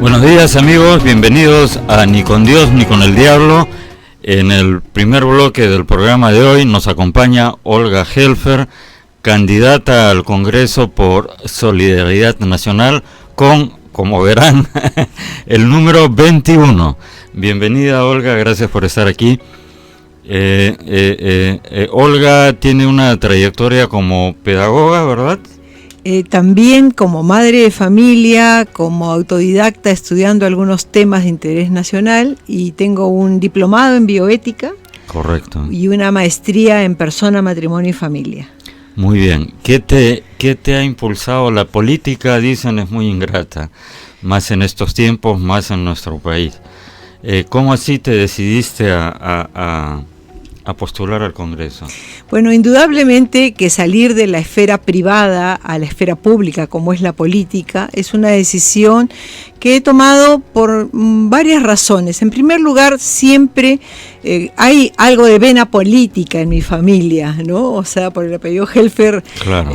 Buenos días amigos, bienvenidos a Ni con Dios ni con el Diablo. En el primer bloque del programa de hoy nos acompaña Olga Helfer, candidata al Congreso por Solidaridad Nacional con, como verán, el número 21. Bienvenida Olga, gracias por estar aquí. Olga tiene una trayectoria como pedagoga, ¿verdad? También como madre de familia, como autodidacta estudiando algunos temas de interés nacional, y tengo un diplomado en bioética. Correcto. Y una maestría en persona, matrimonio y familia. Muy bien. ¿Qué te ha impulsado? La política, dicen, es muy ingrata, más en estos tiempos, más en nuestro país. ¿Cómo así te decidiste a postular al Congreso? Bueno, indudablemente que salir de la esfera privada a la esfera pública, como es la política, es una decisión que he tomado por varias razones. En primer lugar, siempre hay algo de vena política en mi familia, ¿no? O sea, por el apellido Helfer. Claro.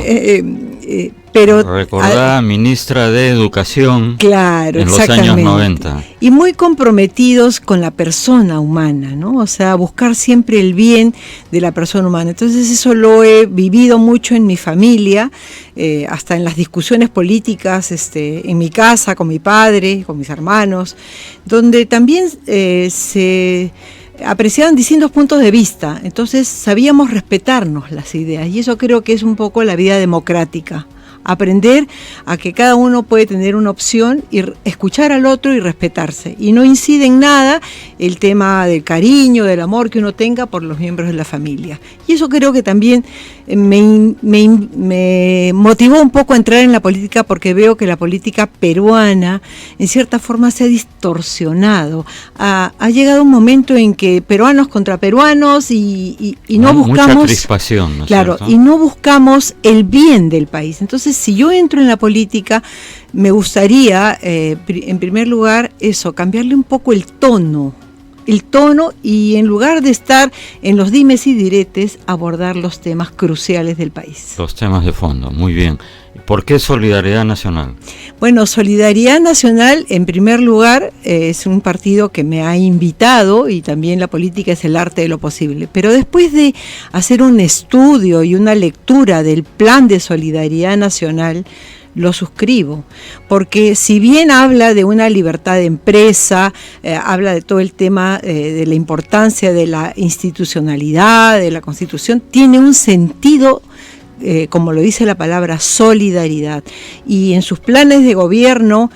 Pero recordada ministra de Educación, claro, en los años 90. Y muy comprometidos con la persona humana, ¿no? O sea, buscar siempre el bien de la persona humana. Entonces eso lo he vivido mucho en mi familia, hasta en las discusiones políticas, en mi casa, con mi padre, con mis hermanos, donde también se apreciaban distintos puntos de vista. Entonces sabíamos respetarnos las ideas, y eso creo que es un poco la vida democrática. Aprender a que cada uno puede tener una opción y escuchar al otro y respetarse. Y no incide en nada el tema del cariño, del amor que uno tenga por los miembros de la familia. Y eso creo que también me motivó un poco a entrar en la política, porque veo que la política peruana en cierta forma se ha distorsionado. Ha llegado un momento en que peruanos contra peruanos y no buscamos... Mucha crispación, ¿no es claro, cierto? Y no buscamos el bien del país. Entonces, si yo entro en la política, me gustaría, en primer lugar, cambiarle un poco el tono, y en lugar de estar en los dimes y diretes, abordar los temas cruciales del país. Los temas de fondo, muy bien. ¿Por qué Solidaridad Nacional? Bueno, Solidaridad Nacional, en primer lugar, es un partido que me ha invitado, y también la política es el arte de lo posible. Pero después de hacer un estudio y una lectura del plan de Solidaridad Nacional, lo suscribo, porque si bien habla de una libertad de empresa, habla de todo el tema de la importancia de la institucionalidad, de la Constitución, tiene un sentido, como lo dice la palabra, solidaridad. Y en sus planes de gobierno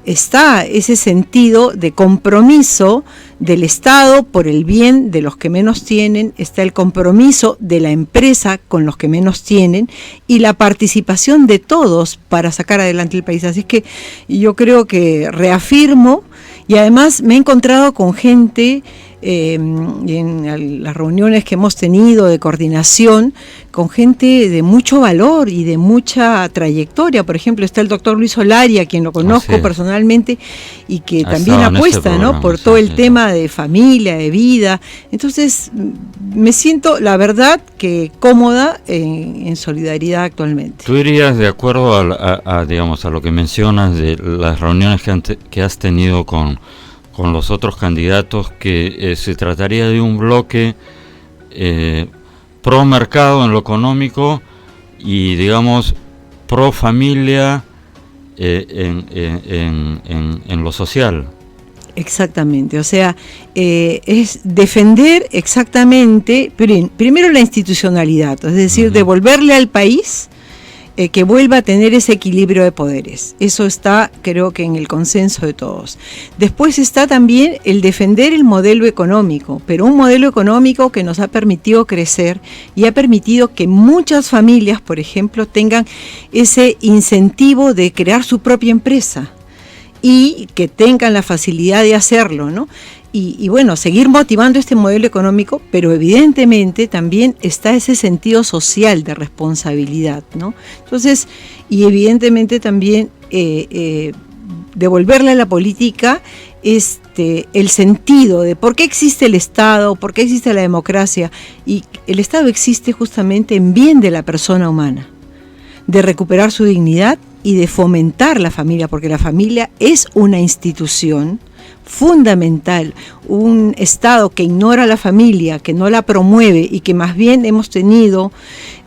está ese sentido de compromiso del Estado por el bien de los que menos tienen, está el compromiso de la empresa con los que menos tienen, y la participación de todos para sacar adelante el país. Así que yo creo que reafirmo, y además me he encontrado con gente en las reuniones que hemos tenido de coordinación, con gente de mucho valor y de mucha trayectoria. Por ejemplo, está el doctor Luis Solari, a quien lo conozco personalmente, y que también apuesta, ¿no?, por todo el tema de familia, de vida. Entonces me siento, la verdad, que cómoda en Solidaridad actualmente. ¿Tú irías de acuerdo a lo que mencionas de las reuniones que has tenido con los otros candidatos, que se trataría de un bloque pro mercado en lo económico y, digamos, pro familia en lo social? Exactamente, o sea, es defender exactamente, primero la institucionalidad, es decir, devolverle al país que vuelva a tener ese equilibrio de poderes. Eso está, creo que, en el consenso de todos. Después está también el defender el modelo económico, pero un modelo económico que nos ha permitido crecer y ha permitido que muchas familias, por ejemplo, tengan ese incentivo de crear su propia empresa y que tengan la facilidad de hacerlo, ¿no? Y bueno, seguir motivando este modelo económico, pero evidentemente también está ese sentido social de responsabilidad, ¿no? Entonces, y evidentemente también devolverle a la política el sentido de por qué existe el Estado, por qué existe la democracia, y el Estado existe justamente en bien de la persona humana, de recuperar su dignidad, y de fomentar la familia, porque la familia es una institución fundamental. Un Estado que ignora a la familia, que no la promueve y que más bien hemos tenido,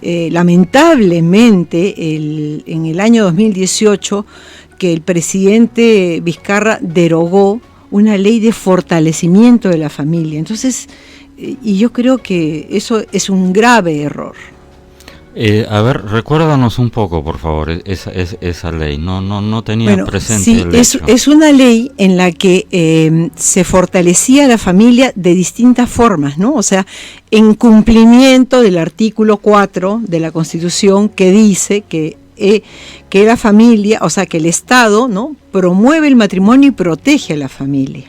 lamentablemente, en el año 2018, que el presidente Vizcarra derogó una ley de fortalecimiento de la familia. Entonces, y yo creo que eso es un grave error. A ver, recuérdanos un poco, por favor, esa ley. No tenía presente sí, el hecho. Es una ley en la que se fortalecía la familia de distintas formas, ¿no? O sea, en cumplimiento del artículo 4 de la Constitución, que dice que la familia, o sea, que el Estado, ¿no?, promueve el matrimonio y protege a la familia.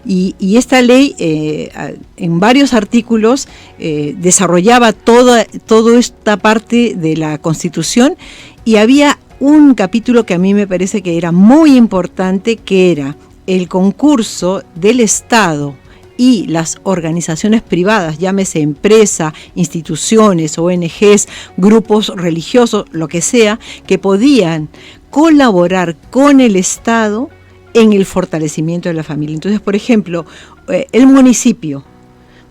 Y esta ley, en varios artículos, desarrollaba toda esta parte de la Constitución, y había un capítulo que a mí me parece que era muy importante, que era el concurso del Estado y las organizaciones privadas, llámese empresa, instituciones, ONGs, grupos religiosos, lo que sea, que podían colaborar con el Estado en el fortalecimiento de la familia. Entonces, por ejemplo, el municipio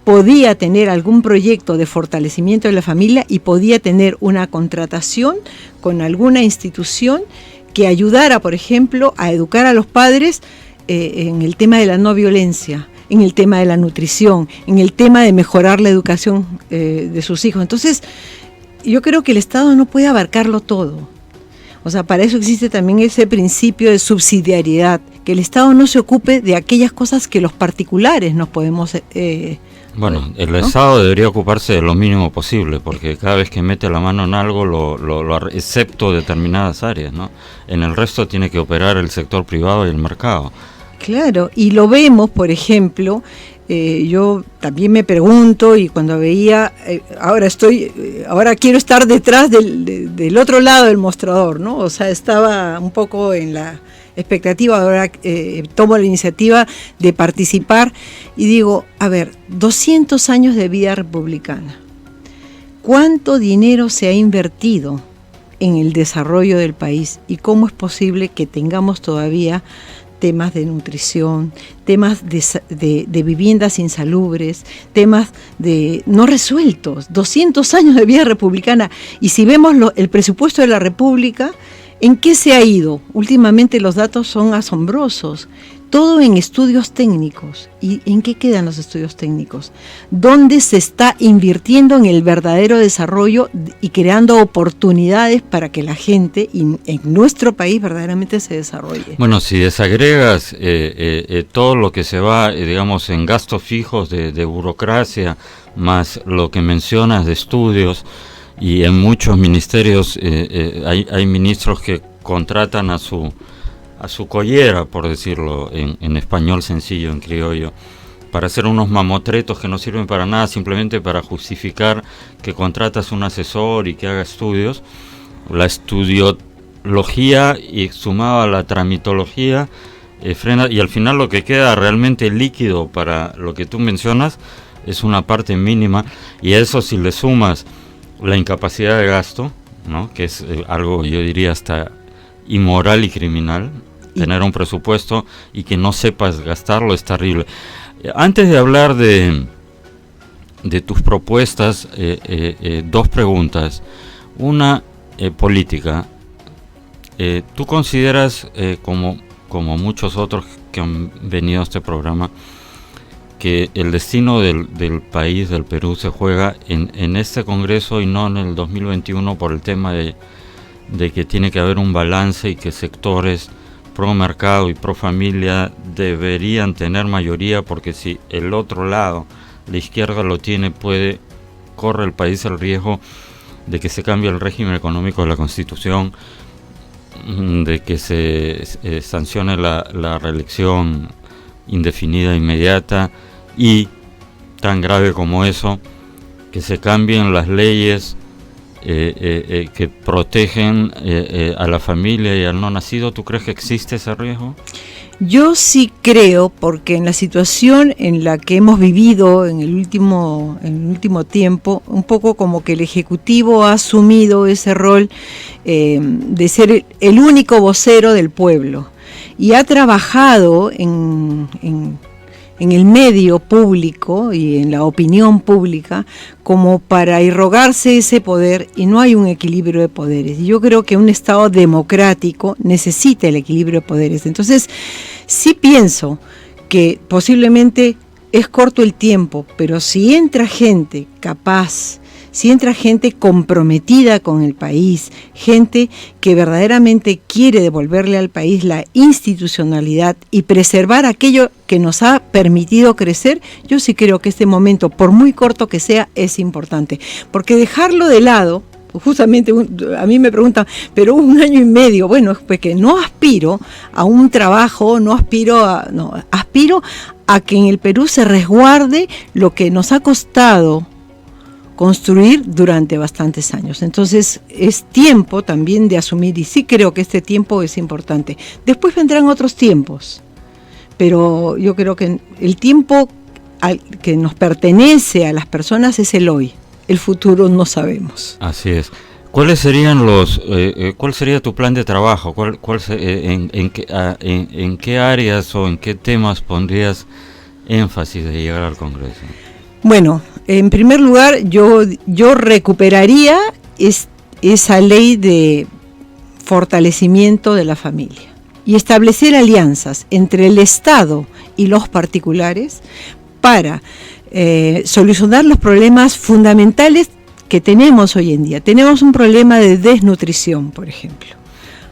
podía tener algún proyecto de fortalecimiento de la familia y podía tener una contratación con alguna institución que ayudara, por ejemplo, a educar a los padres en el tema de la no violencia, en el tema de la nutrición, en el tema de mejorar la educación de sus hijos. Entonces, yo creo que el Estado no puede abarcarlo todo. O sea, para eso existe también ese principio de subsidiariedad, que el Estado no se ocupe de aquellas cosas que los particulares nos podemos... Bueno, el Estado debería ocuparse de lo mínimo posible, porque cada vez que mete la mano en algo, excepto determinadas áreas, ¿no? En el resto tiene que operar el sector privado y el mercado. Claro, y lo vemos, por ejemplo, yo también me pregunto, y cuando veía, ahora quiero estar detrás del otro lado del mostrador, ¿no? O sea, estaba un poco en la expectativa, ahora tomo la iniciativa de participar y digo, a ver, 200 años de vida republicana, ¿cuánto dinero se ha invertido en el desarrollo del país? ¿Y cómo es posible que tengamos todavía temas de nutrición, temas de viviendas insalubres, temas de no resueltos? 200 años de vida republicana. Y si vemos el presupuesto de la República, ¿en qué se ha ido? Últimamente los datos son asombrosos. Todo en estudios técnicos. ¿Y en qué quedan los estudios técnicos? ¿Dónde se está invirtiendo en el verdadero desarrollo y creando oportunidades para que la gente en nuestro país verdaderamente se desarrolle? Bueno, si desagregas todo lo que se va, digamos, en gastos fijos de burocracia, más lo que mencionas de estudios, y en muchos ministerios hay ministros que contratan a su collera, por decirlo en español sencillo, en criollo, para hacer unos mamotretos que no sirven para nada, simplemente para justificar que contratas un asesor y que haga estudios. La estudiología y sumada a la tramitología frena, y al final lo que queda realmente líquido para lo que tú mencionas es una parte mínima, y a eso si le sumas la incapacidad de gasto, ¿no?, que es algo, yo diría, hasta inmoral y criminal. Tener un presupuesto y que no sepas gastarlo es terrible. Antes de hablar de tus propuestas, dos preguntas. Una, política. ¿Tú consideras, como muchos otros que han venido a este programa, que el destino del país, del Perú, se juega en este Congreso y no en el 2021 por el tema de que tiene que haber un balance y que sectores pro mercado y pro familia deberían tener mayoría, porque si el otro lado, la izquierda, lo tiene, corre el país el riesgo de que se cambie el régimen económico de la Constitución, de que se sancione la reelección indefinida inmediata, y tan grave como eso, que se cambien las leyes que protegen a la familia y al no nacido. ¿Tú crees que existe ese riesgo? Yo sí creo, porque en la situación en la que hemos vivido en el último tiempo, un poco como que el Ejecutivo ha asumido ese rol de ser el único vocero del pueblo y ha trabajado en el medio público y en la opinión pública como para irrogarse ese poder, y no hay un equilibrio de poderes. Yo creo que un Estado democrático necesita el equilibrio de poderes. Entonces, sí pienso que posiblemente es corto el tiempo, pero si entra gente capaz, si entra gente comprometida con el país, gente que verdaderamente quiere devolverle al país la institucionalidad y preservar aquello que nos ha permitido crecer, yo sí creo que este momento, por muy corto que sea, es importante. Porque dejarlo de lado, justamente a mí me preguntan, pero 1 año y medio, bueno, es porque no aspiro a un trabajo, aspiro a que en el Perú se resguarde lo que nos ha costado construir durante bastantes años. Entonces es tiempo también de asumir, y sí creo que este tiempo es importante. Después vendrán otros tiempos, pero yo creo que el tiempo que nos pertenece a las personas es el hoy. El futuro no sabemos. Así es. ¿Cuáles serían cuál sería tu plan de trabajo? ¿En qué áreas o en qué temas pondrías énfasis de llegar al Congreso? Bueno, en primer lugar, yo recuperaría esa ley de fortalecimiento de la familia y establecer alianzas entre el Estado y los particulares para solucionar los problemas fundamentales que tenemos hoy en día. Tenemos un problema de desnutrición, por ejemplo.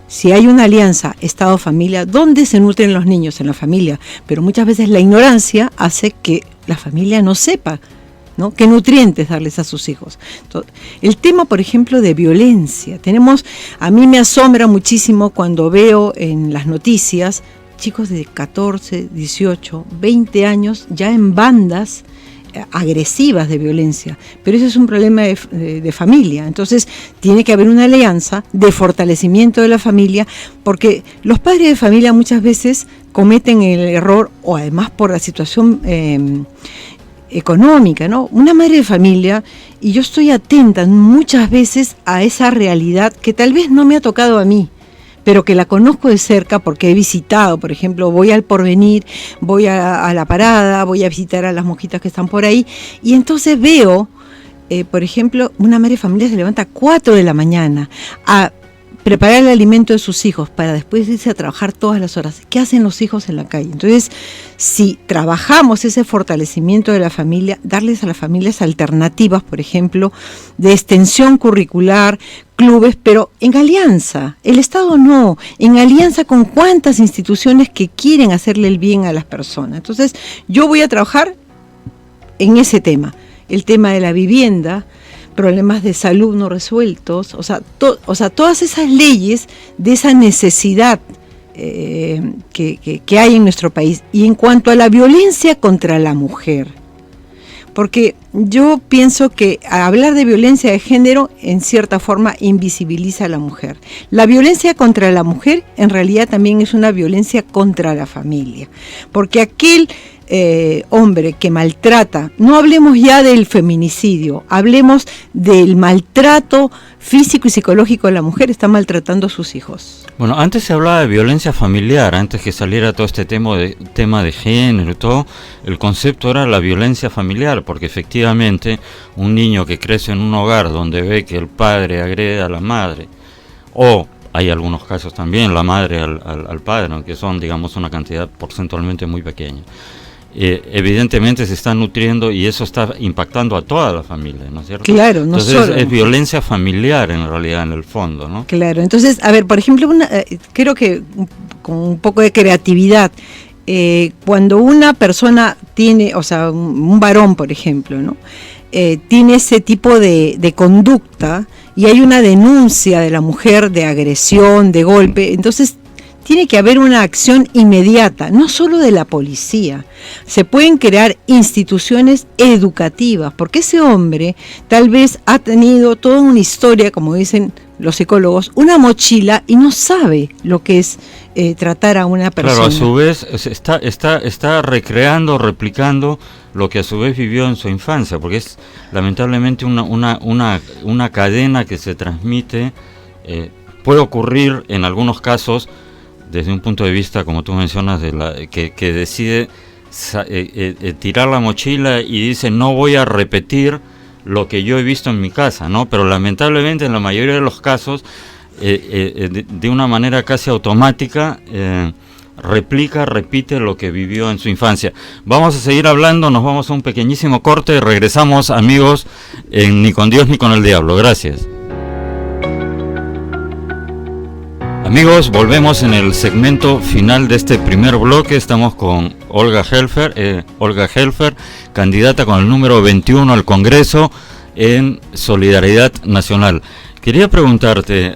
Si hay una alianza Estado-familia, ¿dónde se nutren los niños? En la familia. Pero muchas veces la ignorancia hace que la familia no sepa, ¿no?, qué nutrientes darles a sus hijos. Entonces, el tema, por ejemplo, de violencia. A mí me asombra muchísimo cuando veo en las noticias chicos de 14, 18, 20 años ya en bandas agresivas de violencia, pero eso es un problema de familia. Entonces tiene que haber una alianza de fortalecimiento de la familia, porque los padres de familia muchas veces cometen el error, o además por la situación económica, ¿no? Una madre de familia, y yo estoy atenta muchas veces a esa realidad que tal vez no me ha tocado a mí, pero que la conozco de cerca porque he visitado, por ejemplo, voy al Porvenir, voy a la Parada, voy a visitar a las monjitas que están por ahí, y entonces veo, por ejemplo, una madre de familia se levanta a 4 de la mañana a preparar el alimento de sus hijos para después irse a trabajar todas las horas. ¿Qué hacen los hijos en la calle? Entonces, si trabajamos ese fortalecimiento de la familia, darles a las familias alternativas, por ejemplo, de extensión curricular, clubes, pero en alianza, el Estado no, en alianza con cuantas instituciones que quieren hacerle el bien a las personas. Entonces, yo voy a trabajar en ese tema, el tema de la vivienda, problemas de salud no resueltos, o sea, todas esas leyes de esa necesidad que hay en nuestro país. Y en cuanto a la violencia contra la mujer, porque yo pienso que hablar de violencia de género en cierta forma invisibiliza a la mujer. La violencia contra la mujer en realidad también es una violencia contra la familia, porque aquel hombre que maltrata, no hablemos ya del feminicidio, hablemos del maltrato físico y psicológico de la mujer, está maltratando a sus hijos. Bueno, antes se hablaba de violencia familiar, antes que saliera todo este tema de género y todo, el concepto era la violencia familiar, porque efectivamente un niño que crece en un hogar donde ve que el padre agrede a la madre, o hay algunos casos también la madre al padre, aunque son, digamos, una cantidad porcentualmente muy pequeña, evidentemente se está nutriendo y eso está impactando a toda la familia, ¿no es cierto? Claro, no entonces solo es violencia familiar en realidad, en el fondo, ¿no? Claro, entonces, a ver, por ejemplo, creo que con un poco de creatividad, cuando una persona tiene, o sea, un varón, por ejemplo, ¿no?, tiene ese tipo de conducta y hay una denuncia de la mujer de agresión, de golpe, entonces tiene que haber una acción inmediata, no solo de la policía. Se pueden crear instituciones educativas, porque ese hombre tal vez ha tenido toda una historia, como dicen los psicólogos, una mochila y no sabe lo que es tratar a una persona. Claro, a su vez está recreando, replicando lo que a su vez vivió en su infancia, porque es lamentablemente una cadena que se transmite. Puede ocurrir en algunos casos desde un punto de vista, como tú mencionas, que decide tirar la mochila y dice no voy a repetir lo que yo he visto en mi casa, ¿no? Pero lamentablemente en la mayoría de los casos de una manera casi automática repite lo que vivió en su infancia. Vamos a seguir hablando, nos vamos a un pequeñísimo corte, regresamos, amigos, en Ni con Dios ni con el Diablo. Gracias. Amigos, volvemos en el segmento final de este primer bloque. Estamos con Olga Helfer, candidata con el número 21 al Congreso en Solidaridad Nacional. Quería preguntarte,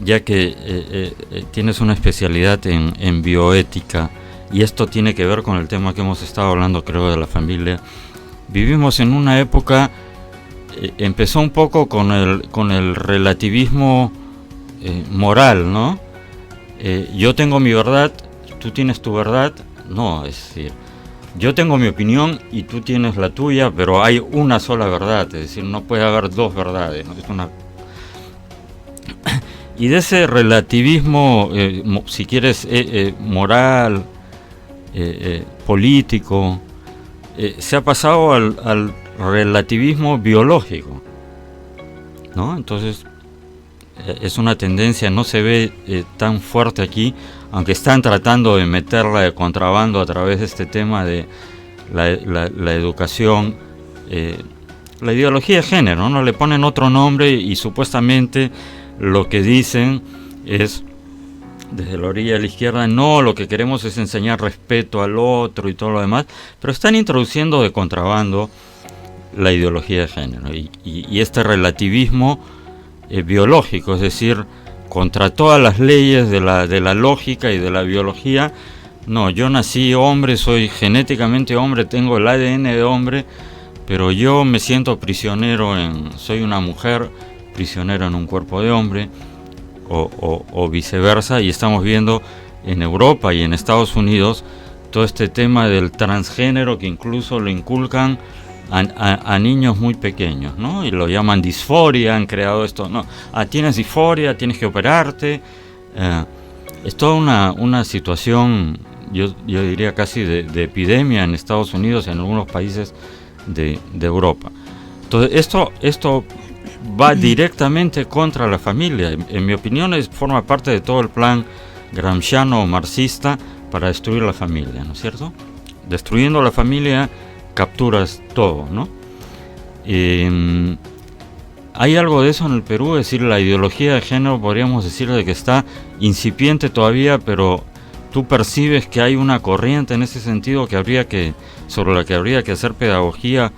ya que tienes una especialidad en bioética, y esto tiene que ver con el tema que hemos estado hablando, creo, de la familia. Vivimos en una época, empezó un poco con el relativismo moral, ¿no? Yo tengo mi verdad, tú tienes tu verdad. No, es decir, yo tengo mi opinión y tú tienes la tuya, pero hay una sola verdad, es decir, no puede haber dos verdades, ¿no? Y de ese relativismo, si quieres, moral, político, se ha pasado al relativismo biológico, ¿no? Entonces, es una tendencia, no se ve tan fuerte aquí, aunque están tratando de meterla de contrabando a través de este tema de la educación, la ideología de género, ¿no? Le ponen otro nombre y supuestamente lo que dicen es, desde la orilla de la izquierda, no, lo que queremos es enseñar respeto al otro y todo lo demás, pero están introduciendo de contrabando la ideología de género y este relativismo biológico, es decir, contra todas las leyes de la lógica y de la biología. No, yo nací hombre, soy genéticamente hombre, tengo el ADN de hombre, pero yo me siento prisionero soy una mujer prisionera en un cuerpo de hombre, o viceversa, y estamos viendo en Europa y en Estados Unidos todo este tema del transgénero que incluso lo inculcan a niños muy pequeños, ¿no? Y lo llaman disforia, han creado esto, no, tienes disforia, tienes que operarte. Es toda una situación, yo diría casi de epidemia en Estados Unidos y en algunos países de Europa. Entonces esto va directamente contra la familia. En mi opinión forma parte de todo el plan gramsciano o marxista para destruir la familia, ¿no es cierto? Destruyendo la familia capturas todo, ¿no? ¿Hay algo de eso en el Perú? Es decir, la ideología de género, podríamos decir de que está incipiente todavía, pero tú percibes que hay una corriente en ese sentido sobre la que habría que hacer pedagogía,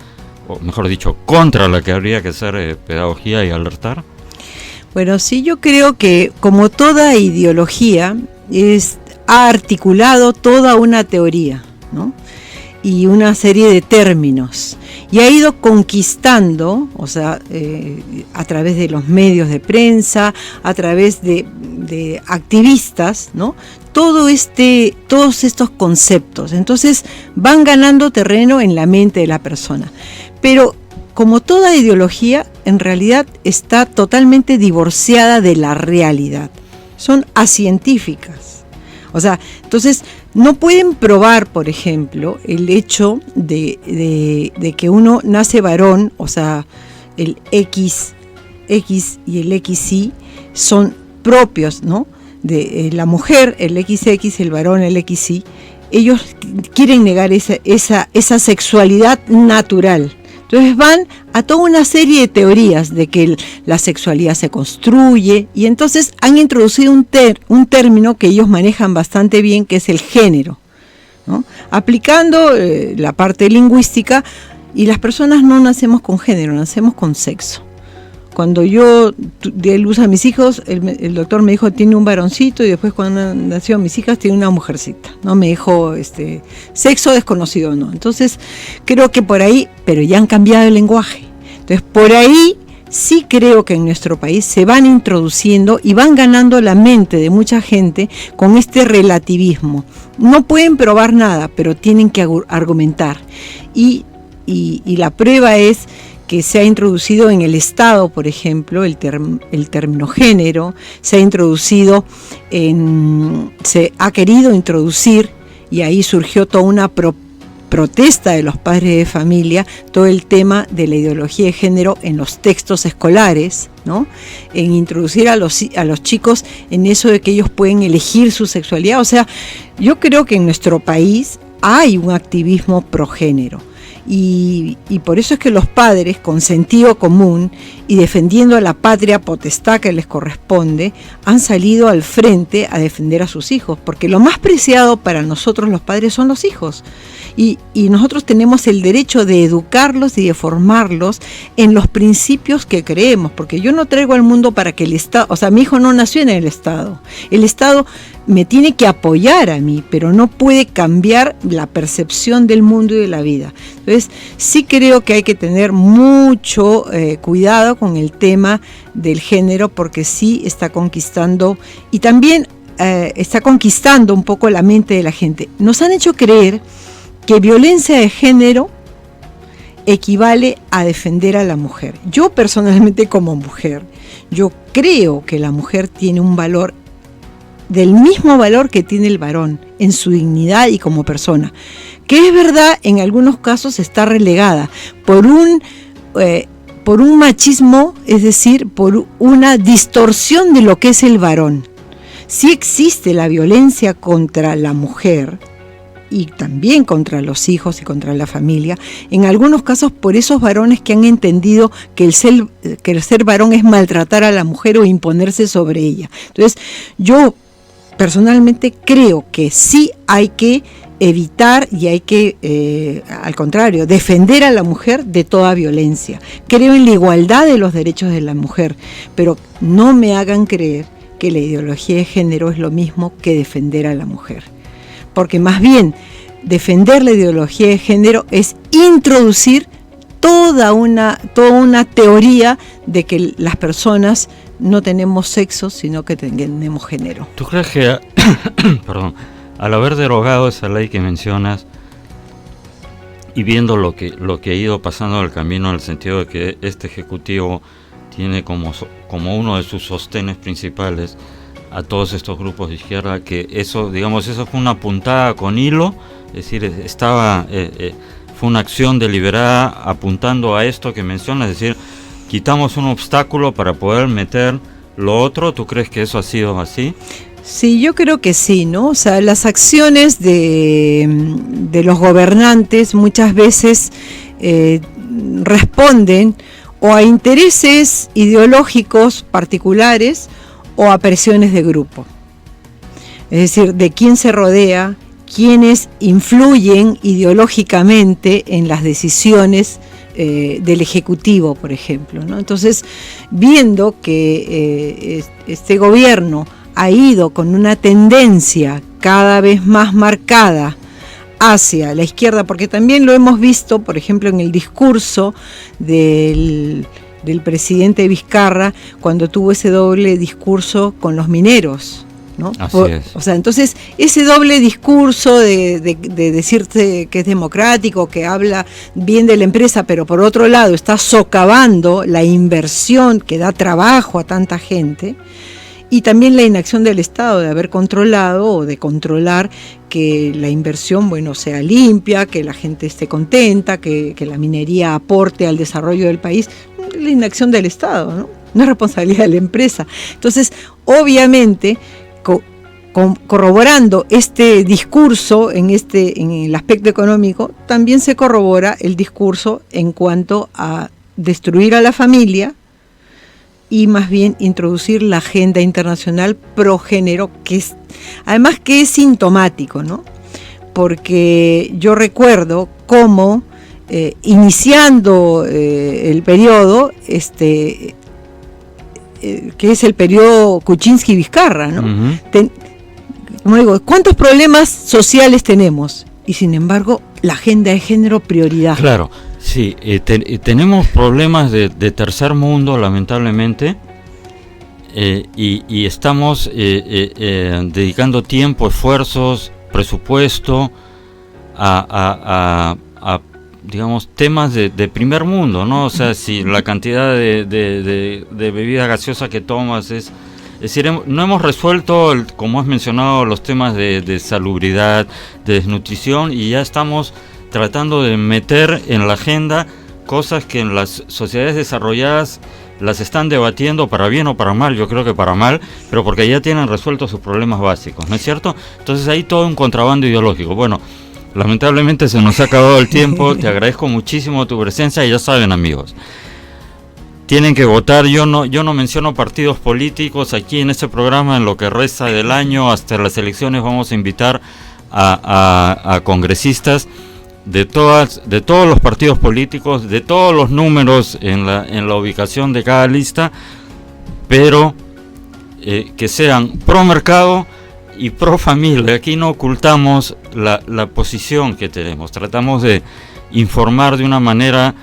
o mejor dicho, contra la que habría que hacer pedagogía y alertar. Bueno, sí, yo creo que como toda ideología ha articulado toda una teoría, ¿no? Y una serie de términos, y ha ido conquistando, o sea, a través de los medios de prensa, a través de activistas, ¿no? Todos estos conceptos, entonces van ganando terreno en la mente de la persona. Pero como toda ideología, en realidad está totalmente divorciada de la realidad. Son acientíficas. O sea, entonces no pueden probar, por ejemplo, el hecho de que uno nace varón, o sea, el XX y el XY son propios, ¿no? De la mujer, el XX, el varón, el XY. Ellos quieren negar esa sexualidad natural. Entonces van a toda una serie de teorías de que la sexualidad se construye, y entonces han introducido un término que ellos manejan bastante bien, que es el género, ¿no? Aplicando la parte lingüística, y las personas no nacemos con género, nacemos con sexo. Cuando yo di luz a mis hijos, el doctor me dijo tiene un varoncito, y después cuando nacieron mis hijas tiene una mujercita, ¿no? Me dijo sexo desconocido, ¿no? Entonces creo que por ahí, pero ya han cambiado el lenguaje. Entonces por ahí sí creo que en nuestro país se van introduciendo y van ganando la mente de mucha gente con este relativismo. No pueden probar nada, pero tienen que argumentar. Y la prueba es que se ha introducido en el Estado, por ejemplo, el término género, se ha querido introducir, y ahí surgió toda una protesta de los padres de familia, todo el tema de la ideología de género en los textos escolares, ¿no? En introducir a los chicos en eso de que ellos pueden elegir su sexualidad. O sea, yo creo que en nuestro país hay un activismo progénero. Y por eso es que los padres, con sentido común y defendiendo a la patria potestad que les corresponde, han salido al frente a defender a sus hijos, porque lo más preciado para nosotros los padres son los hijos. Y nosotros tenemos el derecho de educarlos y de formarlos en los principios que creemos, porque yo no traigo al mundo para que el Estado, o sea, mi hijo no nació en el Estado me tiene que apoyar a mí, pero no puede cambiar la percepción del mundo y de la vida. Entonces, sí creo que hay que tener mucho cuidado con el tema del género, porque sí está conquistando, y también está conquistando un poco la mente de la gente. Nos han hecho creer que violencia de género equivale a defender a la mujer. Yo personalmente, como mujer, yo creo que la mujer tiene un valor del mismo valor que tiene el varón en su dignidad y como persona, que es verdad, en algunos casos está relegada por un machismo, es decir, por una distorsión de lo que es el varón. Sí existe la violencia contra la mujer y también contra los hijos y contra la familia, en algunos casos por esos varones que han entendido que el ser varón es maltratar a la mujer o imponerse sobre ella. Entonces, yo personalmente creo que sí hay que evitar y hay que, al contrario, defender a la mujer de toda violencia. Creo en la igualdad de los derechos de la mujer, pero no me hagan creer que la ideología de género es lo mismo que defender a la mujer. Porque más bien, defender la ideología de género es introducir toda una teoría de que las personas no tenemos sexo, sino que tenemos género. ¿Tú crees que, perdón, al haber derogado esa ley que mencionas y viendo lo que ha ido pasando en el camino, en el sentido de que este Ejecutivo tiene como uno de sus sostenes principales a todos estos grupos de izquierda, que eso fue una puntada con hilo, es decir, fue una acción deliberada apuntando a esto que mencionas, es decir, quitamos un obstáculo para poder meter lo otro? ¿Tú crees que eso ha sido así? Sí, yo creo que sí, ¿no? O sea, las acciones de los gobernantes muchas veces responden o a intereses ideológicos particulares o a presiones de grupo. Es decir, de quién se rodea, quiénes influyen ideológicamente en las decisiones del Ejecutivo, por ejemplo, ¿no? Entonces, viendo que este gobierno ha ido con una tendencia cada vez más marcada hacia la izquierda, porque también lo hemos visto, por ejemplo, en el discurso del presidente Vizcarra, cuando tuvo ese doble discurso con los mineros, ¿no? Así es. O sea, entonces ese doble discurso de decirte que es democrático, que habla bien de la empresa, pero por otro lado está socavando la inversión que da trabajo a tanta gente, y también la inacción del Estado de haber controlado o de controlar que la inversión, sea limpia, que la gente esté contenta, que la minería aporte al desarrollo del país. La inacción del Estado, ¿no? No es responsabilidad de la empresa. Entonces, obviamente, corroborando este discurso en el aspecto económico, también se corrobora el discurso en cuanto a destruir a la familia y más bien introducir la agenda internacional progénero, que es sintomático, ¿no? Porque yo recuerdo cómo iniciando el periodo, que es el periodo Kuczynski-Vizcarra, ¿no? Uh-huh. Como digo, ¿cuántos problemas sociales tenemos? Y sin embargo, la agenda de género prioridad. Claro, sí, tenemos problemas de tercer mundo, lamentablemente, y estamos dedicando tiempo, esfuerzos, presupuesto a digamos, temas de primer mundo, ¿no? O sea, si la cantidad de bebida gaseosa que tomas es decir, no hemos resuelto, como has mencionado, los temas de salubridad, de desnutrición, y ya estamos tratando de meter en la agenda cosas que en las sociedades desarrolladas las están debatiendo para bien o para mal. Yo creo que para mal, pero porque ya tienen resueltos sus problemas básicos, ¿no es cierto? Entonces hay todo un contrabando ideológico. Bueno, lamentablemente se nos ha acabado el tiempo. Te agradezco muchísimo tu presencia y ya saben, amigos, tienen que votar. Yo no menciono partidos políticos aquí en este programa. En lo que resta del año hasta las elecciones vamos a invitar a congresistas de todos los partidos políticos, de todos los números en la ubicación de cada lista, pero que sean pro mercado y pro familia. Aquí no ocultamos la posición que tenemos, tratamos de informar de una manera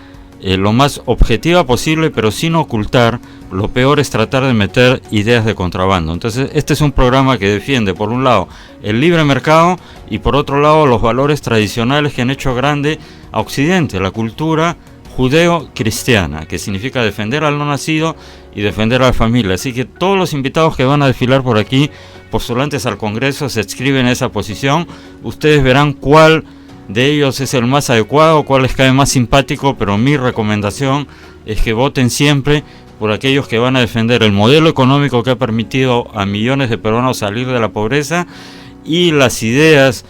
lo más objetiva posible, pero sin ocultar. Lo peor es tratar de meter ideas de contrabando. Entonces este es un programa que defiende, por un lado, el libre mercado, y por otro lado los valores tradicionales que han hecho grande a Occidente, la cultura judeo-cristiana, que significa defender al no nacido y defender a la familia. Así que todos los invitados que van a desfilar por aquí, postulantes al Congreso, se adscriben a esa posición. Ustedes verán cuál de ellos es el más adecuado, cuál les cae más simpático, pero mi recomendación es que voten siempre por aquellos que van a defender el modelo económico que ha permitido a millones de peruanos salir de la pobreza, y las ideas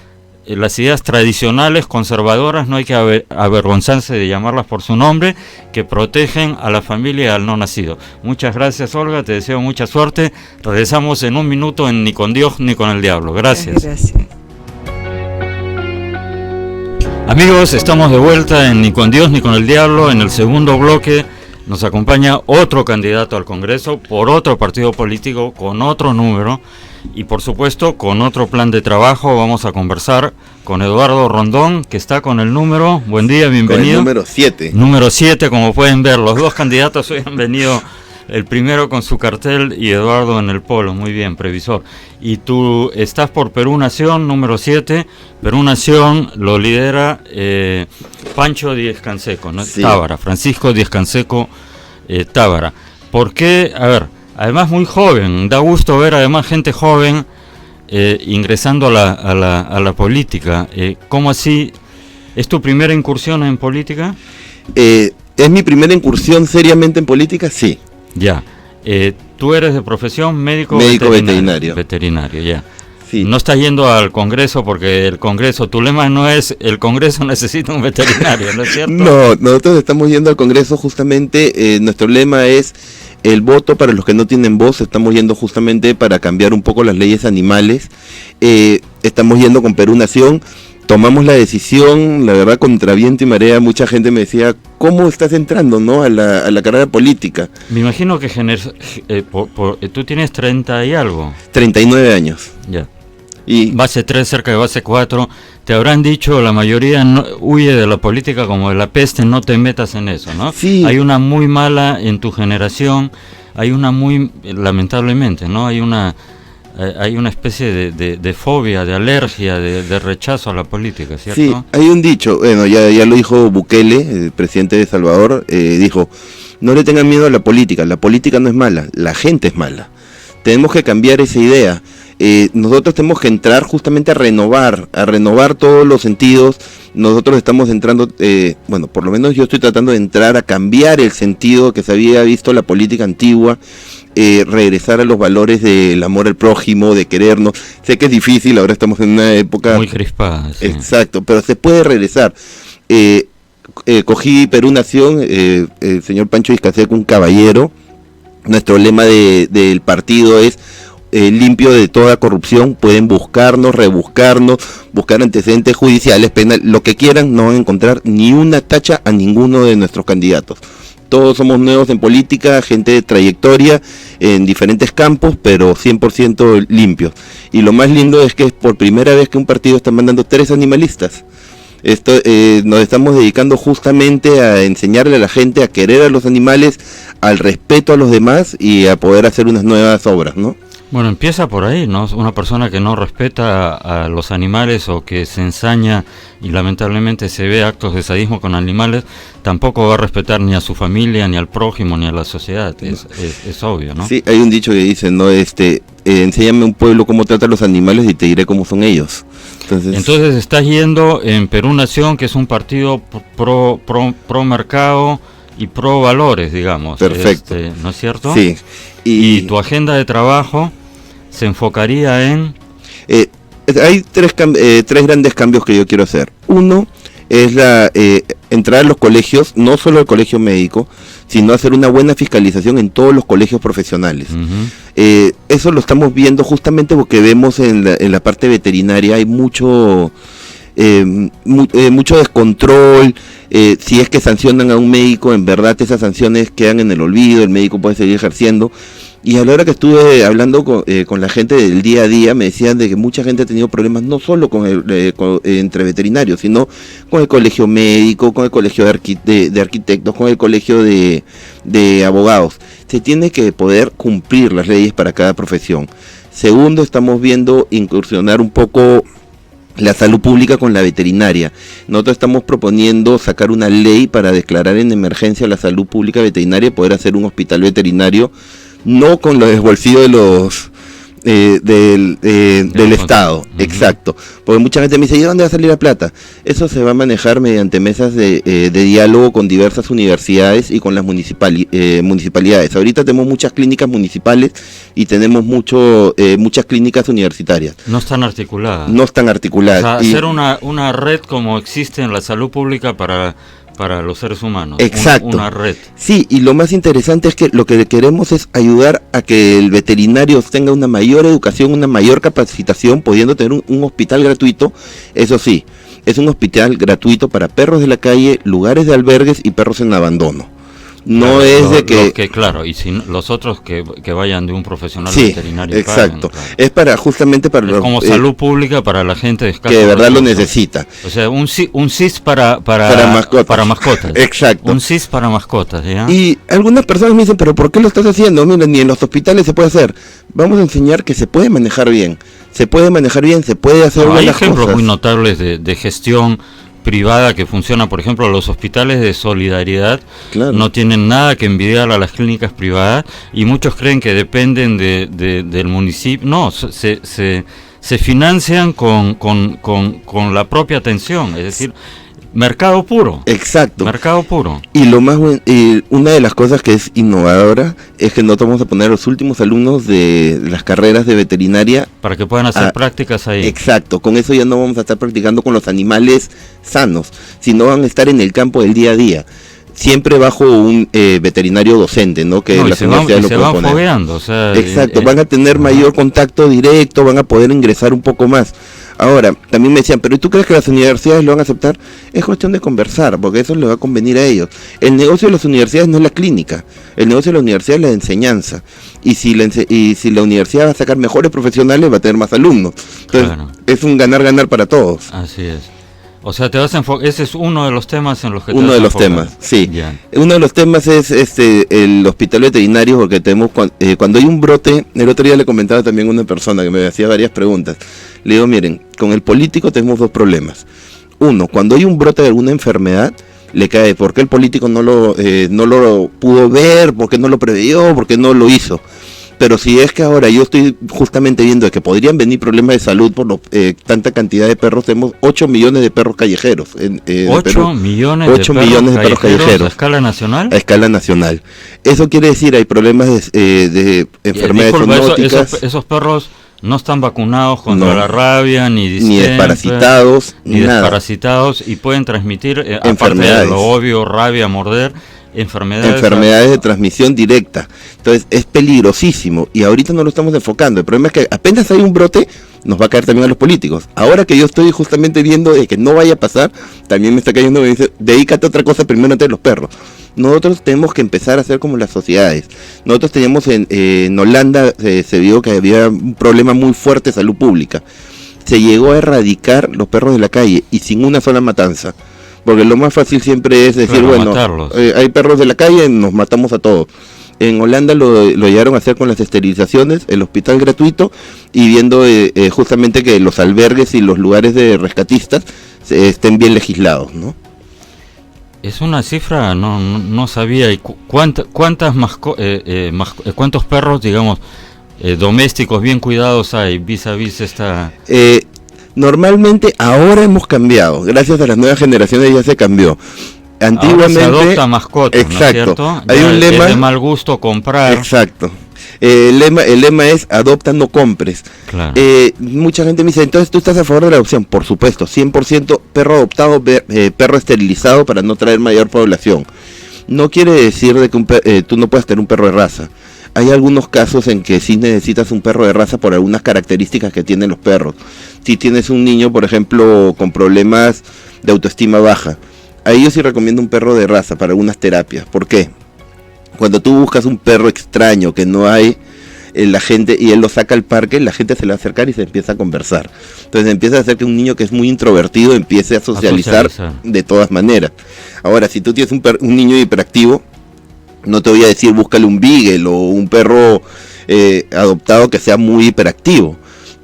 tradicionales, conservadoras, no hay que avergonzarse de llamarlas por su nombre, que protegen a la familia y al no nacido. Muchas gracias, Olga, te deseo mucha suerte. Regresamos en un minuto en Ni con Dios ni con el Diablo. Gracias. Gracias. Amigos, estamos de vuelta en Ni con Dios ni con el Diablo. En el segundo bloque nos acompaña otro candidato al Congreso por otro partido político, con otro número y por supuesto con otro plan de trabajo. Vamos a conversar con Eduardo Rondón, que está con el número, buen día, bienvenido. Con el número 7. Número 7, como pueden ver, los dos candidatos hoy han venido, el primero con su cartel y Eduardo en el polo. Muy bien, previsor. Y tú estás por Perú Nación, número 7. Perú Nación lo lidera Pancho Díez-Canseco, ¿no? Sí. Tábara, Francisco Díez-Canseco Tábara. ¿Por qué? A ver, además muy joven, da gusto ver además gente joven ingresando a la política. ¿Cómo así? ¿Es tu primera incursión en política? ¿Es mi primera incursión seriamente en política? Sí. Ya. ¿Tú eres de profesión médico veterinario? Veterinario, ya. Sí. No estás yendo al Congreso porque el Congreso, tu lema no es el Congreso necesita un veterinario, ¿no es cierto? No, nosotros estamos yendo al Congreso justamente, nuestro lema es el voto para los que no tienen voz. Estamos yendo justamente para cambiar un poco las leyes animales. Estamos yendo con Perú Nación. Tomamos la decisión, la verdad, contra viento y marea. Mucha gente me decía, ¿cómo estás entrando, no, a la carrera política? Me imagino que tú tienes 30 y algo. 39 años. Ya. Y Base 3 cerca de base 4. Te habrán dicho, la mayoría huye de la política como de la peste, no te metas en eso, ¿no? Sí. Hay una muy mala en tu generación, hay una muy, lamentablemente, ¿no? Hay una especie de fobia, de alergia, de rechazo a la política, ¿cierto? sí, hay un dicho, bueno, ya lo dijo Bukele, el presidente de El Salvador, dijo, no le tengan miedo a la política no es mala, la gente es mala. Tenemos que cambiar esa idea. Nosotros tenemos que entrar justamente a renovar todos los sentidos. Nosotros estamos entrando, bueno, por lo menos yo estoy tratando de entrar a cambiar el sentido que se había visto la política antigua, regresar a los valores del amor al prójimo, de querernos. Sé que es difícil, ahora estamos en una época muy crispada. Sí. Exacto, pero se puede regresar. Cogí Perú Nación, el señor Pancho Díez-Canseco, un caballero. Nuestro lema del partido es limpio de toda corrupción. Pueden buscarnos, rebuscarnos, buscar antecedentes judiciales, penales, lo que quieran. No van a encontrar ni una tacha a ninguno de nuestros candidatos. todos somos nuevos en política, gente de trayectoria en diferentes campos, pero 100% limpios. Y lo más lindo es que es por primera vez que un partido está mandando 3 animalistas. Esto nos estamos dedicando justamente a enseñarle a la gente a querer a los animales, al respeto a los demás y a poder hacer unas nuevas obras, ¿no? Bueno, empieza por ahí, ¿no? Una persona que no respeta a los animales o que se ensaña y lamentablemente se ve actos de sadismo con animales, tampoco va a respetar ni a su familia, ni al prójimo, ni a la sociedad. Es obvio, ¿no? Sí, hay un dicho que dice, ¿no? Enséñame un pueblo cómo trata a los animales y te diré cómo son ellos. Entonces estás yendo en Perú Nación, que es un partido pro mercado y pro valores, digamos. Perfecto. ¿No es cierto? Sí. Y tu agenda de trabajo se enfocaría en... hay tres grandes cambios que yo quiero hacer. Uno es entrar a los colegios, no solo al colegio médico, sino hacer una buena fiscalización en todos los colegios profesionales. Uh-huh. Eso lo estamos viendo justamente porque vemos en la parte veterinaria hay mucho descontrol. Si es que sancionan a un médico, en verdad esas sanciones quedan en el olvido, el médico puede seguir ejerciendo. Y a la hora que estuve hablando con la gente del día a día, me decían de que mucha gente ha tenido problemas no solo entre veterinarios, sino con el colegio médico, con el colegio de arquitectos, con el colegio de abogados. Se tiene que poder cumplir las leyes para cada profesión. Segundo, estamos viendo incursionar un poco la salud pública con la veterinaria. Nosotros estamos proponiendo sacar una ley para declarar en emergencia la salud pública veterinaria y poder hacer un hospital veterinario, no con los bolsillos de los del Estado. Uh-huh. Exacto, porque mucha gente me dice, ¿y dónde va a salir la plata? Eso se va a manejar mediante mesas de diálogo con diversas universidades y con las municipalidades. Ahorita tenemos muchas clínicas municipales y tenemos muchas clínicas universitarias. No están articuladas. No están articuladas. O sea, hacer una red como existe en la salud pública para los seres humanos. Exacto. Una red. Sí, y lo más interesante es que lo que queremos es ayudar a que el veterinario tenga una mayor educación, una mayor capacitación, pudiendo tener un hospital gratuito. Eso sí, es un hospital gratuito para perros de la calle, lugares de albergues y perros en abandono. No es de que... Claro, y si los otros que vayan de un profesional sí, veterinario. Exacto. Claro. Es justamente para los... como salud pública para la gente de que de verdad lo necesita. O sea, un CIS para mascotas. Exacto. Un CIS para mascotas, ¿ya? Y algunas personas me dicen, ¿pero por qué lo estás haciendo? Mira, ni en los hospitales se puede hacer. Vamos a enseñar que se puede manejar bien. Se puede hacer buenas hay ejemplos cosas. Muy notables de gestión privada que funciona. Por ejemplo, los hospitales de solidaridad, claro, no tienen nada que envidiar a las clínicas privadas y muchos creen que dependen del municipio. No, se financian con la propia atención, es decir, mercado puro. Exacto. Mercado puro. Y lo más una de las cosas que es innovadora es que nosotros vamos a poner a los últimos alumnos de las carreras de veterinaria para que puedan hacer prácticas ahí. Exacto. Con eso ya no vamos a estar practicando con los animales sanos, sino van a estar en el campo del día a día. Siempre bajo un veterinario docente, ¿no? Que las universidades lo pueden poner. Fogueando, o sea, exacto. Van a tener mayor contacto directo, van a poder ingresar un poco más. Ahora, también me decían, ¿pero tú crees que las universidades lo van a aceptar? Es cuestión de conversar, porque eso les va a convenir a ellos. El negocio de las universidades no es la clínica, el negocio de la universidad es la enseñanza. Y si la universidad va a sacar mejores profesionales, va a tener más alumnos. Entonces, claro, es un ganar-ganar para todos. Así es. O sea, te vas a enfocar, ese es uno de los temas en los que te uno vas de los a enfocar. temas, sí. Yeah. Uno de los temas es el hospital veterinario, porque tenemos cuando hay un brote, el otro día le comentaba también a una persona que me hacía varias preguntas. Le digo, miren, con el político tenemos dos problemas. Uno, cuando hay un brote de alguna enfermedad, le cae, ¿por qué el político no lo pudo ver? ¿Por qué no lo preveyó? ¿Por qué no lo hizo? Pero si es que ahora yo estoy justamente viendo que podrían venir problemas de salud por tanta cantidad de perros, tenemos 8 millones de perros callejeros. 8 millones de perros callejeros. ¿A escala nacional? A escala nacional. Eso quiere decir, hay problemas de enfermedades zoonóticas. Esos perros no están vacunados contra la rabia, ni desparasitados, ni desparasitados, y pueden transmitir, aparte de lo obvio, rabia, morder, enfermedades de transmisión directa. Entonces es peligrosísimo y ahorita no lo estamos enfocando. El problema es que apenas hay un brote, nos va a caer también a los políticos. Ahora que yo estoy justamente viendo de que no vaya a pasar, también me está cayendo, me dice, dedícate a otra cosa primero antes de los perros. Nosotros tenemos que empezar a hacer como las sociedades. Nosotros teníamos en Holanda, se vio que había un problema muy fuerte de salud pública. Se llegó a erradicar los perros de la calle y sin una sola matanza. Porque lo más fácil siempre es decir, claro, bueno, hay perros de la calle, nos matamos a todos. En Holanda lo llegaron a hacer con las esterilizaciones, el hospital gratuito, y viendo justamente que los albergues y los lugares de rescatistas estén bien legislados, ¿no? Es una cifra, no sabía. ¿Y cuántos perros, digamos, domésticos bien cuidados hay vis a vis esta...? Normalmente ahora hemos cambiado, gracias a las nuevas generaciones ya se cambió. Antiguamente ahora se adopta mascotas, exacto, ¿no es cierto? Hay un lema, es de mal gusto comprar. Exacto. El lema es adopta, no compres. Claro. Mucha gente me dice, entonces tú estás a favor de la adopción. Por supuesto, 100% perro adoptado, perro esterilizado para no traer mayor población. No quiere decir de que tú no puedas tener un perro de raza. Hay algunos casos en que sí necesitas un perro de raza por algunas características que tienen los perros. Si tienes un niño, por ejemplo, con problemas de autoestima baja, ahí yo sí recomiendo un perro de raza para algunas terapias. ¿Por qué? Cuando tú buscas un perro extraño que no hay en la gente y él lo saca al parque, la gente se le va a acercar y se empieza a conversar. Entonces empieza a hacer que un niño que es muy introvertido empiece a socializar de todas maneras. Ahora, si tú tienes un niño hiperactivo, no te voy a decir búscale un beagle o un perro adoptado que sea muy hiperactivo,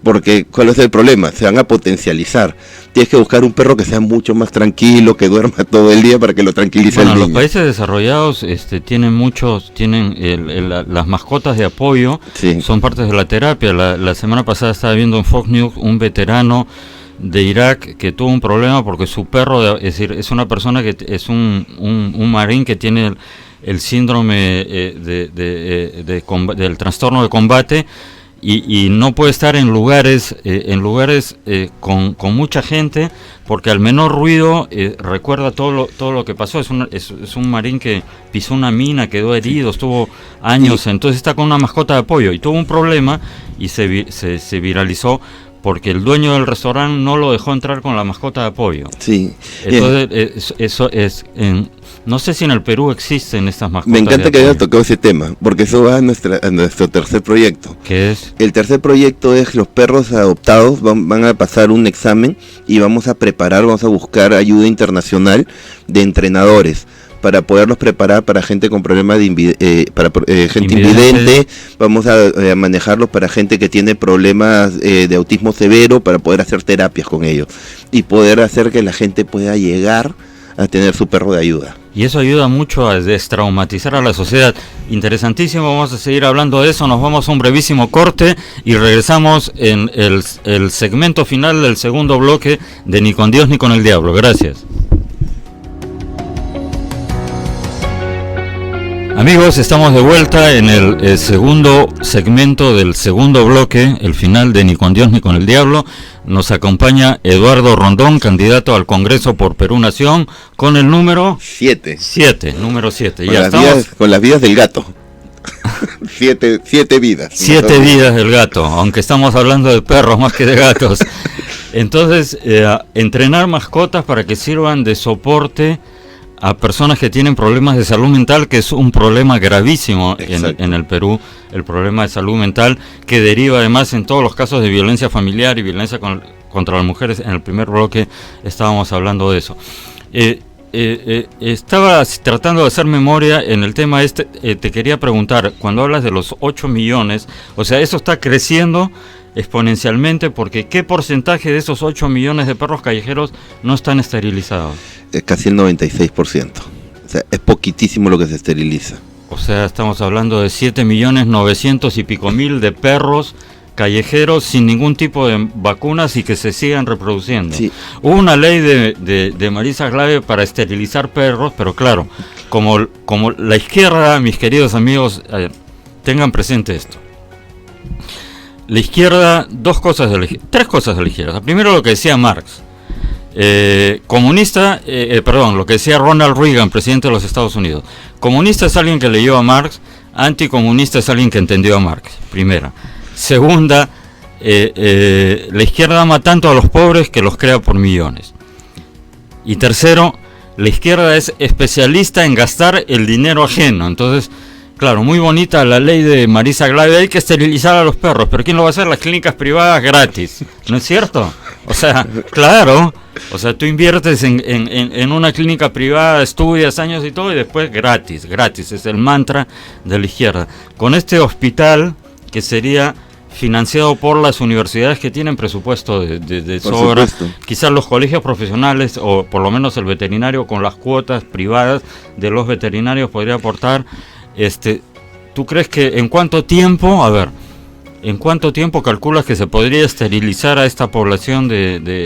porque ¿cuál es el problema? Se van a potencializar. Tienes que buscar un perro que sea mucho más tranquilo, que duerma todo el día para que lo tranquilice el niño. Los países desarrollados tienen las mascotas de apoyo, sí. Son partes de la terapia. La semana pasada estaba viendo en Fox News un veterano de Irak que tuvo un problema porque su perro, es decir, es una persona que es un marín que tiene el síndrome del trastorno de combate y no puede estar en lugares con mucha gente porque al menor ruido recuerda todo lo que pasó. Es un marín que pisó una mina, quedó herido, estuvo años, entonces está con una mascota de apoyo y tuvo un problema y se viralizó porque el dueño del restaurante no lo dejó entrar con la mascota de apoyo. Sí. Entonces, eso es... no sé si en el Perú existen estas mascotas. Me encanta que hayas tocado ese tema, porque eso va a nuestro tercer proyecto. ¿Qué es? El tercer proyecto es los perros adoptados van a pasar un examen y vamos a buscar ayuda internacional de entrenadores para poderlos preparar para gente con problemas de gente invidente, vamos a manejarlos para gente que tiene problemas de autismo severo, para poder hacer terapias con ellos y poder hacer que la gente pueda llegar a tener su perro de ayuda. Y eso ayuda mucho a destraumatizar a la sociedad. Interesantísimo, vamos a seguir hablando de eso, nos vamos a un brevísimo corte y regresamos en el segmento final del segundo bloque de Ni con Dios ni con el Diablo. Gracias. Amigos, estamos de vuelta en el segundo segmento del segundo bloque, el final de Ni con Dios ni con el Diablo. Nos acompaña Eduardo Rondón, candidato al Congreso por Perú Nación, con el número 7. Número 7. Con las vidas del gato. 7 vidas. 7 vidas del gato, aunque estamos hablando de perros más que de gatos. Entonces, entrenar mascotas para que sirvan de soporte a personas que tienen problemas de salud mental, que es un problema gravísimo en el Perú, el problema de salud mental, que deriva además en todos los casos de violencia familiar y violencia contra las mujeres. En el primer bloque estábamos hablando de eso. Estaba tratando de hacer memoria en el tema te quería preguntar, cuando hablas de los 8 millones, o sea, eso está creciendo exponencialmente, porque ¿qué porcentaje de esos 8 millones de perros callejeros no están esterilizados? Casi el 96%. O sea, es poquitísimo lo que se esteriliza. O sea, estamos hablando de 7.900.000 y pico de perros callejeros sin ningún tipo de vacunas y que se sigan reproduciendo. Sí. Hubo una ley de Marisa Glave para esterilizar perros, pero claro, como la izquierda, mis queridos amigos, tengan presente esto. La izquierda, tres cosas de la izquierda. Primero, lo que decía Marx, comunista, lo que decía Ronald Reagan, presidente de los Estados Unidos. Comunista es alguien que leyó a Marx, anticomunista es alguien que entendió a Marx, primera. Segunda, la izquierda ama tanto a los pobres que los crea por millones. Y tercero, la izquierda es especialista en gastar el dinero ajeno. Entonces, claro, muy bonita la ley de Marisa Glave, hay que esterilizar a los perros, pero ¿quién lo va a hacer? Las clínicas privadas gratis, ¿no es cierto? O sea, claro, o sea, tú inviertes en una clínica privada, estudias años y todo, y después gratis, es el mantra de la izquierda. Con este hospital, que sería financiado por las universidades que tienen presupuesto de sobra, quizás los colegios profesionales, o por lo menos el veterinario con las cuotas privadas de los veterinarios podría aportar. ¿Tú crees que en cuánto tiempo, en cuánto tiempo calculas que se podría esterilizar a esta población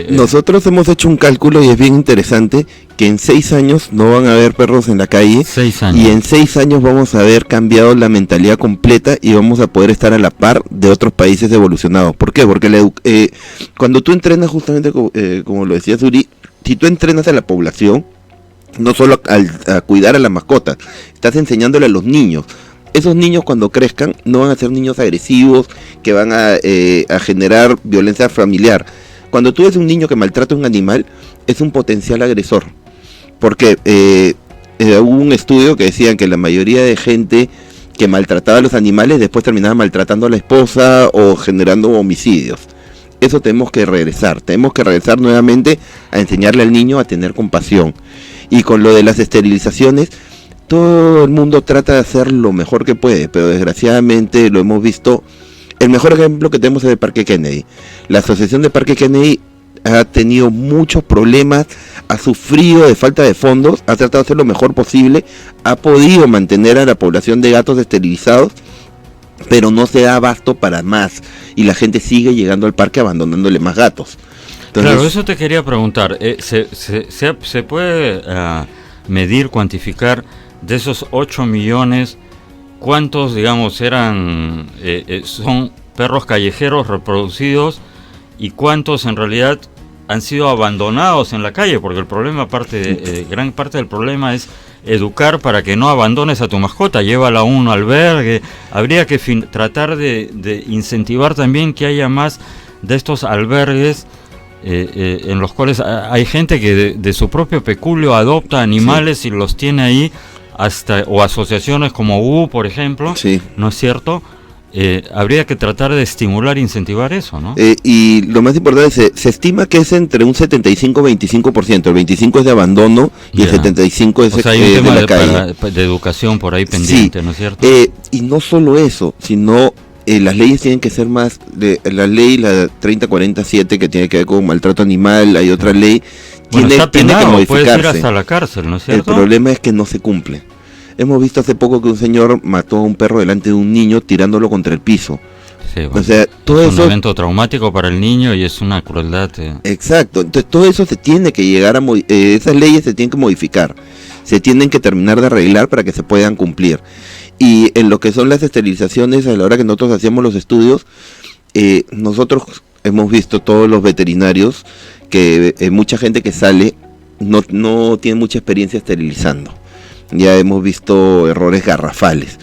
Nosotros hemos hecho un cálculo y es bien interesante, que en 6 años no van a haber perros en la calle. 6 años. Y en 6 años vamos a haber cambiado la mentalidad completa y vamos a poder estar a la par de otros países evolucionados. ¿Por qué? Porque cuando tú entrenas, justamente como lo decía Suri, si tú entrenas a la población, no solo a cuidar a las mascotas, estás enseñándole a los niños. Esos niños cuando crezcan no van a ser niños agresivos que van a generar violencia familiar. Cuando tú ves un niño que maltrata a un animal, es un potencial agresor. Porque hubo un estudio que decían que la mayoría de gente que maltrataba a los animales después terminaba maltratando a la esposa o generando homicidios. Eso tenemos que regresar nuevamente a enseñarle al niño a tener compasión. Y con lo de las esterilizaciones, todo el mundo trata de hacer lo mejor que puede, pero desgraciadamente lo hemos visto. El mejor ejemplo que tenemos es el Parque Kennedy. La Asociación de Parque Kennedy ha tenido muchos problemas, ha sufrido de falta de fondos, ha tratado de hacer lo mejor posible, ha podido mantener a la población de gatos esterilizados, pero no se da abasto para más, y la gente sigue llegando al parque abandonándole más gatos. Entonces, claro, eso te quería preguntar. ¿Se puede medir, cuantificar de esos 8 millones, cuántos, digamos, son perros callejeros reproducidos y cuántos en realidad han sido abandonados en la calle? Porque el problema, gran parte del problema es educar para que no abandones a tu mascota, llévala a un albergue. Habría que tratar de incentivar también que haya más de estos albergues en los cuales hay gente que de su propio peculio adopta animales, sí, y los tiene ahí, o asociaciones como U, por ejemplo, sí, ¿no es cierto? Habría que tratar de estimular e incentivar eso, ¿no? Y lo más importante, se estima que es entre un 75-25%, el 25% es de abandono y el 75% es hay un tema de la calle. De educación por ahí pendiente, sí, ¿no es cierto? Y no solo eso, sino las leyes tienen que ser más, la ley, la 3047, que tiene que ver con maltrato animal, hay otra ley, tiene que modificarse. Puedes ir hasta la cárcel, ¿no es cierto? El problema es que no se cumple. Hemos visto hace poco que un señor mató a un perro delante de un niño tirándolo contra el piso. Sí, bueno, o sea, todo es eso un evento traumático para el niño y es una crueldad. Exacto, entonces todo eso se tiene que llegar a esas leyes se tienen que modificar, se tienen que terminar de arreglar para que se puedan cumplir. Y en lo que son las esterilizaciones, a la hora que nosotros hacíamos los estudios, nosotros hemos visto todos los veterinarios que mucha gente que sale no tiene mucha experiencia esterilizando. Ya hemos visto errores garrafales.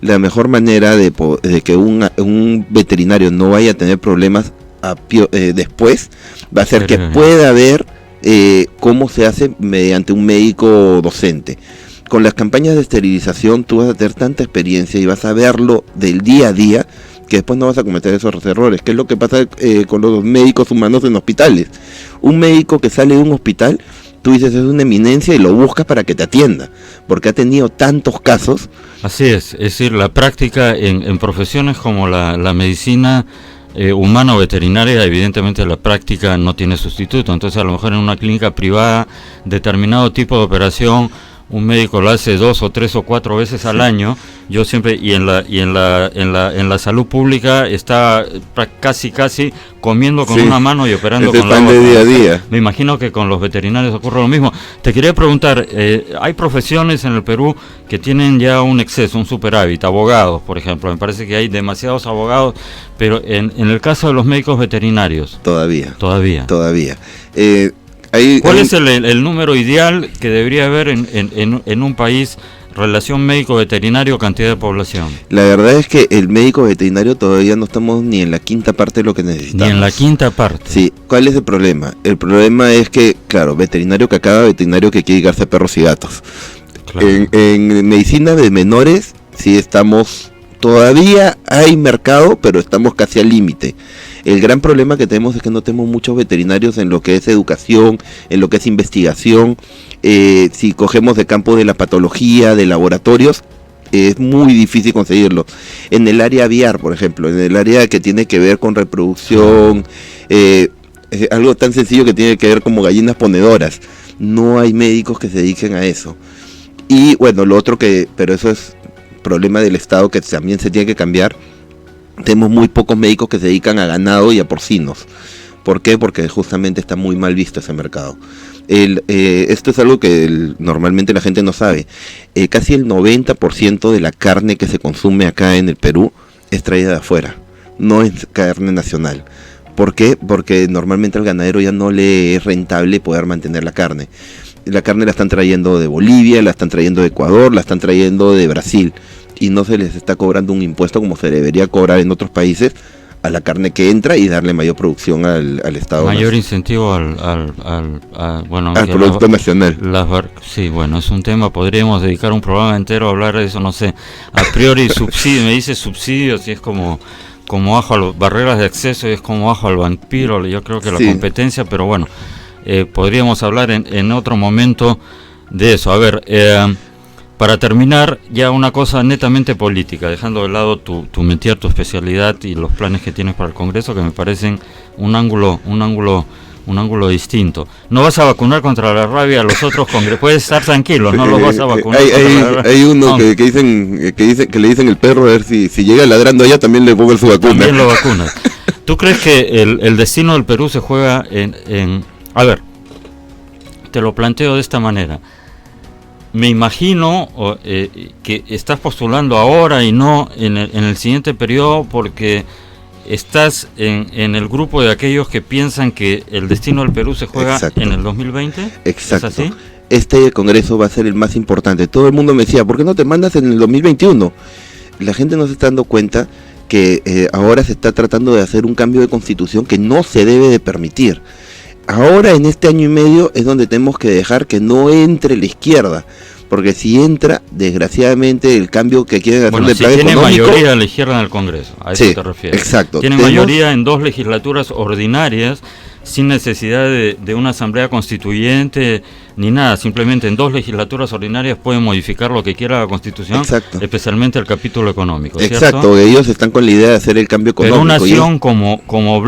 La mejor manera de que un veterinario no vaya a tener problemas después va a ser que pueda ver cómo se hace mediante un médico docente. Con las campañas de esterilización tú vas a tener tanta experiencia y vas a verlo del día a día que después no vas a cometer esos errores, que es lo que pasa con los médicos humanos en hospitales. Un médico que sale de un hospital, tú dices es una eminencia y lo buscas para que te atienda, porque ha tenido tantos casos. Así es decir, la práctica en profesiones como la medicina humana o veterinaria, evidentemente la práctica no tiene sustituto. Entonces a lo mejor en una clínica privada determinado tipo de operación un médico lo hace 2 o 3 o 4 veces al año. Yo siempre, y en la salud pública está casi comiendo con una mano y operando con la otra. De día a día. Me imagino que con los veterinarios ocurre lo mismo. Te quería preguntar, hay profesiones en el Perú que tienen ya un exceso, un superávit, abogados, por ejemplo. Me parece que hay demasiados abogados, pero en el caso de los médicos veterinarios. Todavía. ¿Cuál es el número ideal que debería haber en un país relación médico-veterinario, cantidad de población. La verdad es que el médico veterinario todavía no estamos ni en la quinta parte de lo que necesitamos. Ni en la quinta parte. Sí, ¿cuál es el problema? El problema es que, claro, veterinario que acaba, veterinario que quiere dedicarse a perros y gatos. Claro. En medicina de menores, sí estamos, todavía hay mercado, pero estamos casi al límite. El gran problema que tenemos es que no tenemos muchos veterinarios en lo que es educación, en lo que es investigación. Si cogemos de campo de la patología, de laboratorios, es muy difícil conseguirlo. En el área aviar, por ejemplo, en el área que tiene que ver con reproducción, algo tan sencillo que tiene que ver como gallinas ponedoras, no hay médicos que se dediquen a eso. Y bueno, lo otro pero eso es problema del Estado que también se tiene que cambiar. Tenemos muy pocos médicos que se dedican a ganado y a porcinos. ¿Por qué? Porque justamente está muy mal visto ese mercado. Esto es algo que normalmente la gente no sabe. Casi el 90% de la carne que se consume acá en el Perú es traída de afuera, no es carne nacional. ¿Por qué? Porque normalmente al ganadero ya no le es rentable poder mantener la carne. La carne la están trayendo de Bolivia, la están trayendo de Ecuador, la están trayendo de Brasil, y no se les está cobrando un impuesto como se debería cobrar en otros países a la carne que entra y darle mayor producción al Estado. Mayor incentivo al producto nacional. Sí, bueno, es un tema, podríamos dedicar un programa entero a hablar de eso, no sé. A priori subsidio, me dice subsidios y es como ajo a las barreras de acceso y es como ajo al vampiro, yo creo que la competencia, pero bueno, podríamos hablar en otro momento de eso. A ver, para terminar, ya una cosa netamente política, dejando de lado tu métier, tu especialidad y los planes que tienes para el Congreso, que me parecen un ángulo distinto. No vas a vacunar contra la rabia a los otros congresistas, puedes estar tranquilo, no los vas a vacunar. Hay uno que le dicen el perro, a ver si llega ladrando allá también le pongo su vacuna. También lo vacunas. ¿Tú crees que el destino del Perú se juega en... A ver, te lo planteo de esta manera. Me imagino que estás postulando ahora y no en el siguiente periodo porque estás en el grupo de aquellos que piensan que el destino del Perú se juega en el 2020. Exacto. ¿Es así? Este congreso va a ser el más importante. Todo el mundo me decía, ¿por qué no te mandas en el 2021? La gente no se está dando cuenta que ahora se está tratando de hacer un cambio de constitución que no se debe de permitir. Ahora en este año y medio es donde tenemos que dejar que no entre la izquierda, porque si entra, desgraciadamente el cambio que quieren hacer del plan económico... tiene mayoría la izquierda en el Congreso, a eso te refieres. Exacto. Tiene mayoría en 2 legislaturas ordinarias, sin necesidad de una asamblea constituyente ni nada, simplemente en 2 legislaturas ordinarias pueden modificar lo que quiera la Constitución, especialmente el capítulo económico, ¿cierto? Exacto, ellos están con la idea de hacer el cambio económico. Pero una acción como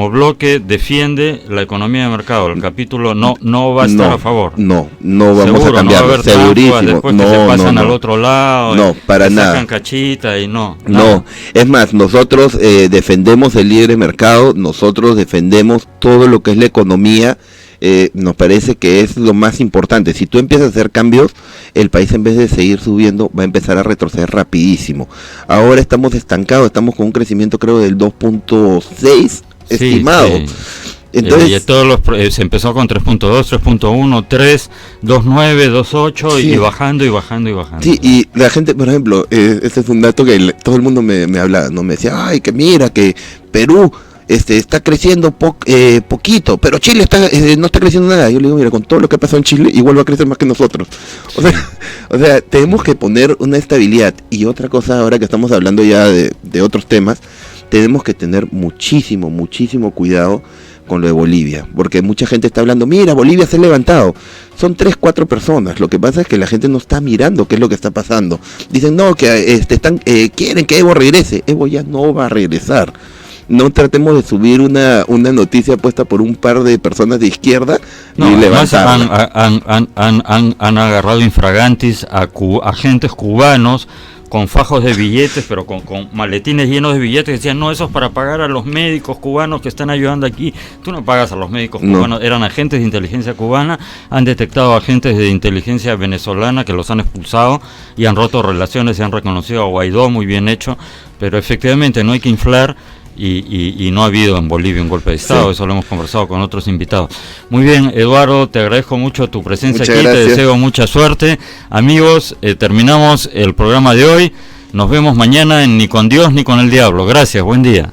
bloque defiende la economía de mercado. El capítulo no va a estar a favor. No vamos a cambiarlo, segurísimo. Después que se pasan al otro lado. No, para nada. Sacan cachita y no. Es más, nosotros defendemos el libre mercado, nosotros defendemos todo lo que es la economía. Nos parece que es lo más importante. Si tú empiezas a hacer cambios, el país en vez de seguir subiendo va a empezar a retroceder rapidísimo. Ahora estamos estancados, estamos con un crecimiento creo del 2.6 estimado. Sí. Entonces, se empezó con 3.2, 3.1, 3, 2.9, 2.8 y bajando. Sí, y la gente, por ejemplo, este es un dato que todo el mundo me hablaba, ¿no? Me decía, ay, que mira, que Perú está creciendo poquito, pero Chile no está creciendo nada. Yo le digo, mira, con todo lo que ha pasado en Chile, igual va a crecer más que nosotros. O sea, tenemos que poner una estabilidad. Y otra cosa, ahora que estamos hablando ya de otros temas, tenemos que tener muchísimo cuidado con lo de Bolivia, porque mucha gente está hablando, mira, Bolivia se ha levantado. Son 3-4 personas. Lo que pasa es que la gente no está mirando qué es lo que está pasando. Dicen, no, que quieren que Evo regrese. Evo ya no va a regresar. No tratemos de subir una noticia puesta por un par de personas de izquierda y levantarla. Han agarrado infragantis a agentes cubanos con fajos de billetes, pero con maletines llenos de billetes, que decían, no, eso es para pagar a los médicos cubanos que están ayudando aquí. Tú no pagas a los médicos cubanos, eran agentes de inteligencia cubana, han detectado agentes de inteligencia venezolana que los han expulsado y han roto relaciones y han reconocido a Guaidó, muy bien hecho, pero efectivamente no hay que inflar y no ha habido en Bolivia un golpe de Estado, Sí. eso lo hemos conversado con otros invitados. Muy bien, Eduardo, te agradezco mucho tu presencia Muchas aquí, gracias. te deseo mucha suerte. Amigos, terminamos el programa de hoy, nos vemos mañana en Ni con Dios ni con el Diablo. Gracias, buen día.